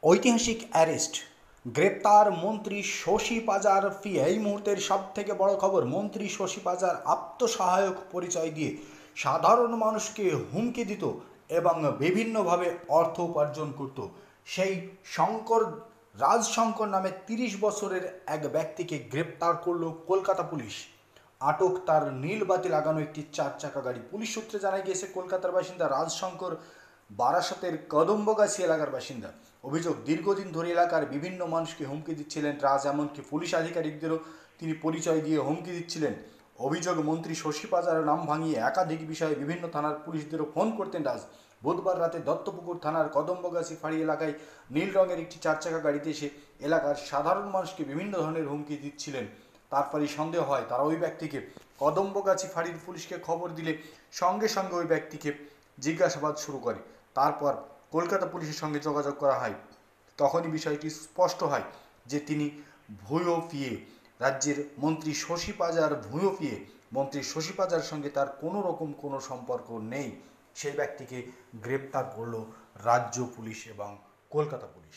ঐতিহাসিক অ্যারেস্ট, গ্রেপ্তার মন্ত্রী শশী পাজার এই মুহূর্তের সব থেকে বড় খবর। মন্ত্রী শশী পাজার আত্মসহায়ক পরিচয় দিয়ে সাধারণ মানুষকে হুমকি দিত এবং বিভিন্নভাবে অর্থ উপার্জন করত। সেই রাজশঙ্কর নামে ৩০ বছরের এক ব্যক্তিকে গ্রেপ্তার করল কলকাতা পুলিশ। আটক তার নীলবাতি লাগানো একটি ৪ চাকা গাড়ি। পুলিশ সূত্রে জানা গিয়েছে কলকাতার বাসিন্দা রাজশঙ্কর বারাসতের কদম্বগাছি এলাকার বাসিন্দা। অভিযোগ, দীর্ঘদিন ধরে এলাকার বিভিন্ন মানুষকে হুমকি দিচ্ছিলেন রাজ, এমনকি পুলিশ আধিকারিকদেরও তিনি পরিচয় দিয়ে হুমকি দিচ্ছিলেন। অভিযোগ, মন্ত্রী শশী পাজার নাম ভাঙিয়ে একাধিক বিষয়ে বিভিন্ন থানার পুলিশদেরও ফোন করতেন রাজ। বুধবার রাতে দত্তপুকুর থানার কদম্বগাছি ফাঁড়ি এলাকায় নীল রঙের একটি ৪ চাকা গাড়িতে এসে এলাকার সাধারণ মানুষকে বিভিন্ন ধরনের হুমকি দিচ্ছিলেন। তারপরই সন্দেহ হয় তারা ওই ব্যক্তিকে কদম্বগাছি ফাঁড়ির পুলিশকে খবর দিলে সঙ্গে সঙ্গে ওই ব্যক্তিকে জিজ্ঞাসাবাদ শুরু করে। তারপর কলকাতা পুলিশের সঙ্গে যোগাযোগ করা হয়। তখনই বিষয়টি স্পষ্ট হয় যে তিনি ভুয়ো পিএ। রাজ্যের মন্ত্রী শশী পাজার ভুয়ো পিএ। মন্ত্রী শশী পাজার সঙ্গে তার কোনো রকম কোনো সম্পর্ক নেই। সেই ব্যক্তিকে গ্রেপ্তার করল রাজ্য পুলিশ এবং কলকাতা পুলিশ।